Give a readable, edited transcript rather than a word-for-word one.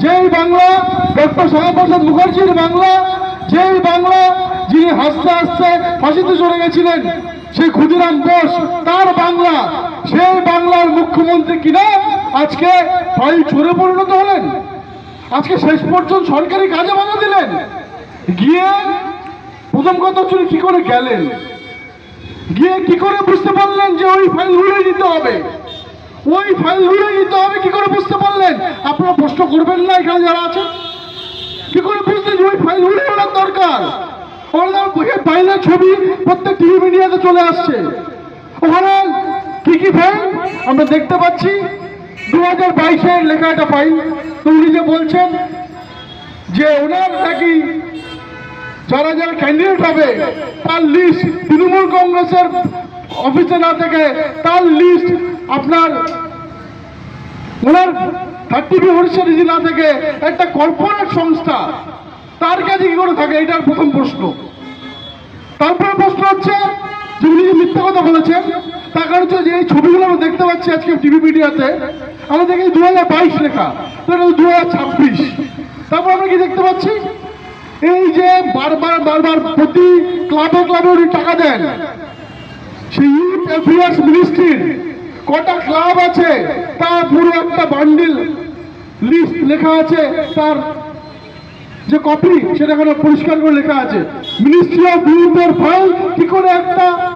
যেই বাংলা ডক্টর শ্যামাপ্রসাদ মুখার্জির বাংলা, যেই বাংলা যিনি হাসতে হাসতে ফাঁসিতে চলে গেছিলেন, সেই ক্ষুদিরাম বোস তার বাংলা, সেই বাংলার মুখ্যমন্ত্রী কিনা আজকে ফাইল চোরে পরিণত হলেন। আজকে শেষ পর্যন্ত সরকারি কাজে বাধা দিলেন। গিয়ে প্রথম কথা হচ্ছে কি করে গেলেন, গিয়ে কি করে বুঝতে পারলেন যে ওই ফাইলগুলোই দিতে হবে, ওই ফাইলগুলোই দিতে হবে, কি করে বুঝতে পারলেন? আপনারা প্রশ্ন করবেন না এখানে যারা আছেন? কি করে বুঝলেন যে ওই ফাইলগুলো ওনার দরকার? ফাইলের ছবি প্রত্যেক টিভি মিডিয়াতে চলে আসছে। ওখানে কি কি ফাইল আমরা দেখতে পাচ্ছি? 2022-এর লেখা একটা ফাইল। তো উনি যে বলছেন যে ওনার নাকি যারা যারা ক্যান্ডিডেট হবে তার লিস্ট তৃণমূল কংগ্রেসের অফিসে না থেকে তার লিস্ট আপনার ওনার 30 হরিষের না থেকে একটা কর্পোরেট সংস্থা তার কাছে কি করে থাকে, এটার প্রথম প্রশ্ন। তারপরে প্রশ্ন হচ্ছে যে উনি যে মিথ্যা কথা বলেছেন তার কারণ হচ্ছে যে এই ছবিগুলো আমরা দেখতে পাচ্ছি আজকে টিভি মিডিয়াতে, আমরা দেখি 2022 লেখা, তো 2026। তারপর আমরা কি দেখতে পাচ্ছি? এই যে বারবার বারবার প্রতি ক্লাবে ক্লাবে উনি টাকা দেন। সেই ইউথ অ্যাফেয়ার্স মিনিস্ট্রির কটা ক্লাব আছে তার পুরো একটা বান্ডিল লিস্ট লেখা আছে, তার যে কপি সেটা এখানে পরিষ্কার করে লেখা আছে। মিনিস্ট্রি অফ ইউথের ফাইল কি করে একটা